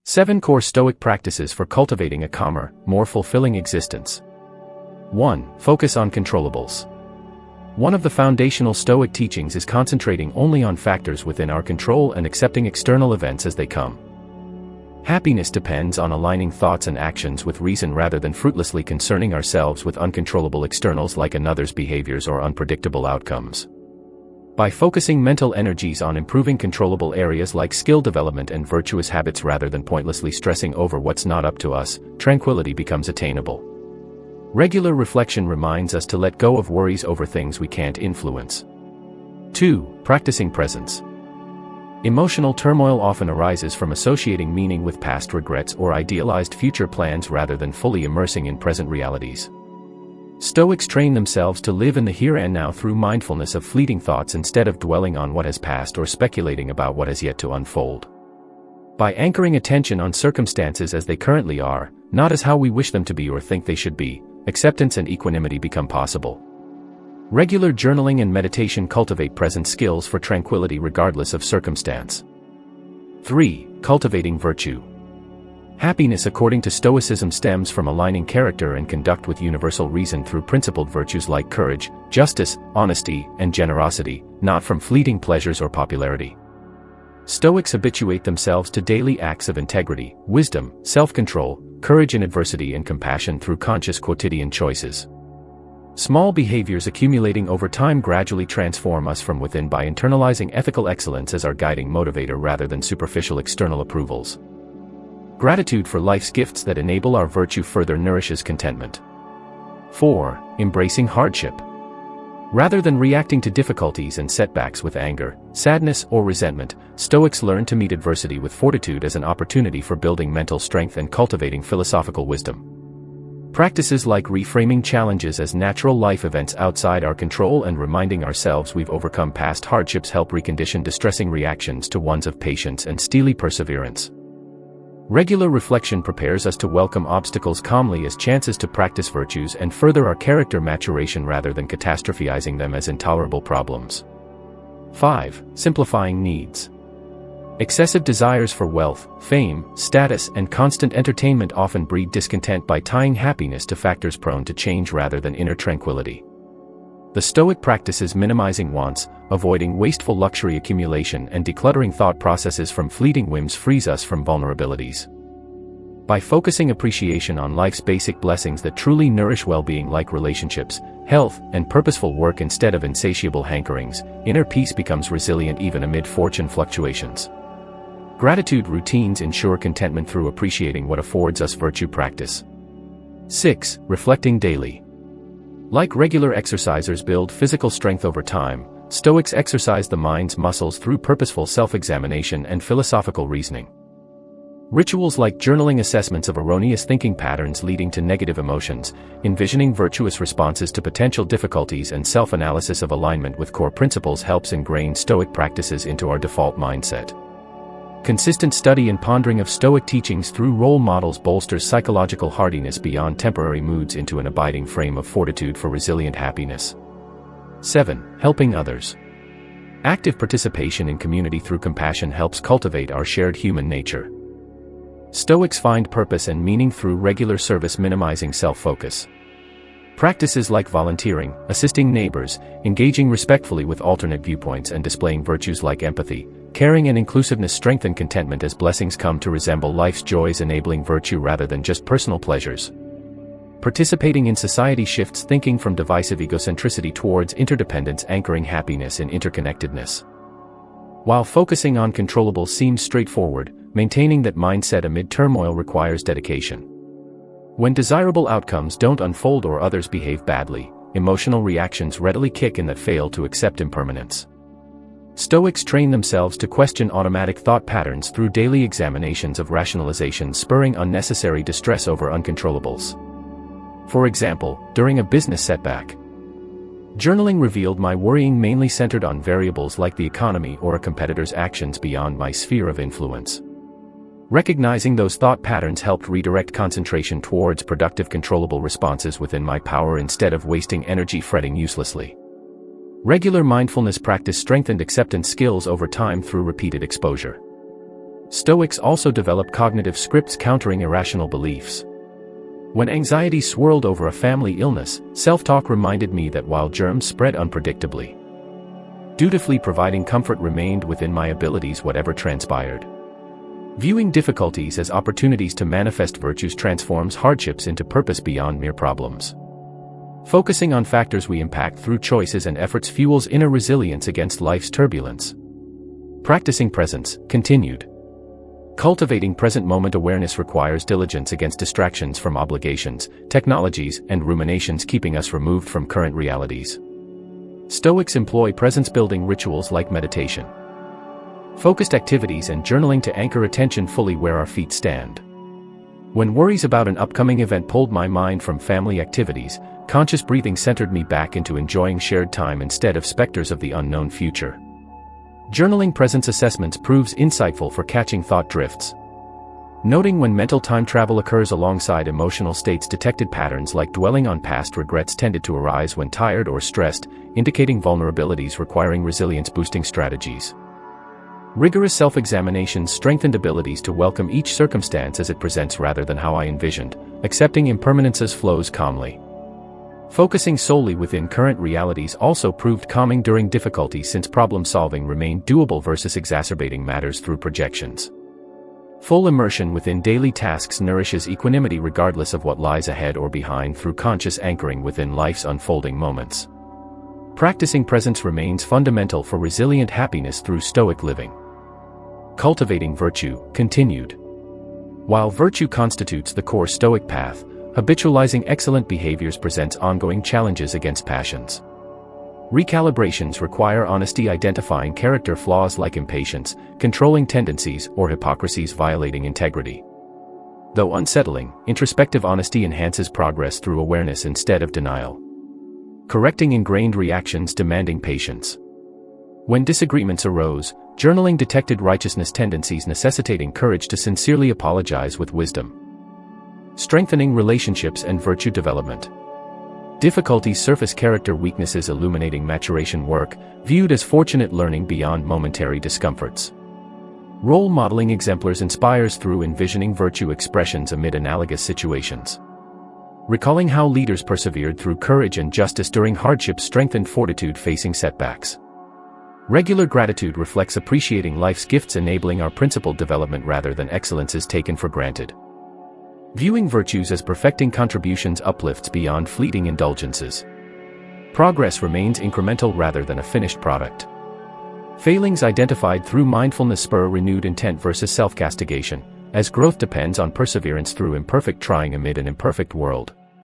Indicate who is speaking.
Speaker 1: 7 Core Stoic Practices for Cultivating a Calmer, More Fulfilling Existence. 1. Focus on controllables. One of the foundational Stoic teachings is concentrating only on factors within our control and accepting external events as they come. Happiness depends on aligning thoughts and actions with reason rather than fruitlessly concerning ourselves with uncontrollable externals like another's behaviors or unpredictable outcomes. By focusing mental energies on improving controllable areas like skill development and virtuous habits rather than pointlessly stressing over what's not up to us, tranquility becomes attainable. Regular reflection reminds us to let go of worries over things we can't influence. 2. Practicing presence. Emotional turmoil often arises from associating meaning with past regrets or idealized future plans rather than fully immersing in present realities. Stoics train themselves to live in the here and now through mindfulness of fleeting thoughts instead of dwelling on what has passed or speculating about what has yet to unfold. By anchoring attention on circumstances as they currently are, not as how we wish them to be or think they should be, acceptance and equanimity become possible. Regular journaling and meditation cultivate present skills for tranquility regardless of circumstance. 3. Cultivating virtue. Happiness according to Stoicism stems from aligning character and conduct with universal reason through principled virtues like courage, justice, honesty, and generosity, not from fleeting pleasures or popularity. Stoics habituate themselves to daily acts of integrity, wisdom, self-control, courage in adversity and compassion through conscious quotidian choices. Small behaviors accumulating over time gradually transform us from within by internalizing ethical excellence as our guiding motivator rather than superficial external approvals. Gratitude for life's gifts that enable our virtue further nourishes contentment. 4. Embracing hardship. Rather than reacting to difficulties and setbacks with anger, sadness, or resentment, Stoics learn to meet adversity with fortitude as an opportunity for building mental strength and cultivating philosophical wisdom. Practices like reframing challenges as natural life events outside our control and reminding ourselves we've overcome past hardships help recondition distressing reactions to ones of patience and steely perseverance. Regular reflection prepares us to welcome obstacles calmly as chances to practice virtues and further our character maturation rather than catastrophizing them as intolerable problems. 5. Simplifying needs. Excessive desires for wealth, fame, status, and constant entertainment often breed discontent by tying happiness to factors prone to change rather than inner tranquility. The Stoic practices minimizing wants, avoiding wasteful luxury accumulation and decluttering thought processes from fleeting whims frees us from vulnerabilities. By focusing appreciation on life's basic blessings that truly nourish well-being like relationships, health, and purposeful work instead of insatiable hankerings, inner peace becomes resilient even amid fortune fluctuations. Gratitude routines ensure contentment through appreciating what affords us virtue practice. 6. Reflecting daily. Like regular exercisers build physical strength over time, Stoics exercise the mind's muscles through purposeful self-examination and philosophical reasoning. Rituals like journaling assessments of erroneous thinking patterns leading to negative emotions, envisioning virtuous responses to potential difficulties and self-analysis of alignment with core principles helps ingrain Stoic practices into our default mindset. Consistent study and pondering of Stoic teachings through role models bolsters psychological hardiness beyond temporary moods into an abiding frame of fortitude for resilient happiness. 7. Helping others. Active participation in community through compassion helps cultivate our shared human nature. Stoics find purpose and meaning through regular service minimizing self-focus. Practices like volunteering, assisting neighbors, engaging respectfully with alternate viewpoints and displaying virtues like empathy, caring and inclusiveness strengthen contentment as blessings come to resemble life's joys enabling virtue rather than just personal pleasures. Participating in society shifts thinking from divisive egocentricity towards interdependence anchoring happiness in interconnectedness. While focusing on controllables seems straightforward, maintaining that mindset amid turmoil requires dedication. When desirable outcomes don't unfold or others behave badly, emotional reactions readily kick in that fail to accept impermanence. Stoics train themselves to question automatic thought patterns through daily examinations of rationalizations spurring unnecessary distress over uncontrollables. For example, during a business setback, journaling revealed my worrying mainly centered on variables like the economy or a competitor's actions beyond my sphere of influence. Recognizing those thought patterns helped redirect concentration towards productive controllable responses within my power instead of wasting energy fretting uselessly. Regular mindfulness practice strengthened acceptance skills over time through repeated exposure. Stoics also developed cognitive scripts countering irrational beliefs. When anxiety swirled over a family illness, self-talk reminded me that while germs spread unpredictably, dutifully providing comfort remained within my abilities whatever transpired. Viewing difficulties as opportunities to manifest virtues transforms hardships into purpose beyond mere problems. Focusing on factors we impact through choices and efforts fuels inner resilience against life's turbulence. Practicing presence, continued. Cultivating present-moment awareness requires diligence against distractions from obligations, technologies, and ruminations keeping us removed from current realities. Stoics employ presence-building rituals like meditation, focused activities, and journaling to anchor attention fully where our feet stand. When worries about an upcoming event pulled my mind from family activities, conscious breathing centered me back into enjoying shared time instead of specters of the unknown future. Journaling presence assessments proves insightful for catching thought drifts. Noting when mental time travel occurs alongside emotional states detected patterns like dwelling on past regrets tended to arise when tired or stressed, indicating vulnerabilities requiring resilience-boosting strategies. Rigorous self-examinations strengthened abilities to welcome each circumstance as it presents rather than how I envisioned, accepting impermanence's flows calmly. Focusing solely within current realities also proved calming during difficulty since problem-solving remained doable versus exacerbating matters through projections. Full immersion within daily tasks nourishes equanimity regardless of what lies ahead or behind through conscious anchoring within life's unfolding moments. Practicing presence remains fundamental for resilient happiness through Stoic living. Cultivating virtue, continued. While virtue constitutes the core Stoic path, habitualizing excellent behaviors presents ongoing challenges against passions. Recalibrations require honesty identifying character flaws like impatience, controlling tendencies, or hypocrisies violating integrity. Though unsettling, introspective honesty enhances progress through awareness instead of denial. Correcting ingrained reactions demanding patience. When disagreements arose, journaling detected righteousness tendencies necessitating courage to sincerely apologize with wisdom. Strengthening relationships and virtue development. Difficulties surface character weaknesses illuminating maturation work, viewed as fortunate learning beyond momentary discomforts. Role modeling exemplars inspires through envisioning virtue expressions amid analogous situations. Recalling how leaders persevered through courage and justice during hardship strengthened fortitude facing setbacks. Regular gratitude reflects appreciating life's gifts enabling our principled development rather than excellences taken for granted. Viewing virtues as perfecting contributions uplifts beyond fleeting indulgences. Progress remains incremental rather than a finished product. Failings identified through mindfulness spur renewed intent versus self-castigation, as growth depends on perseverance through imperfect trying amid an imperfect world.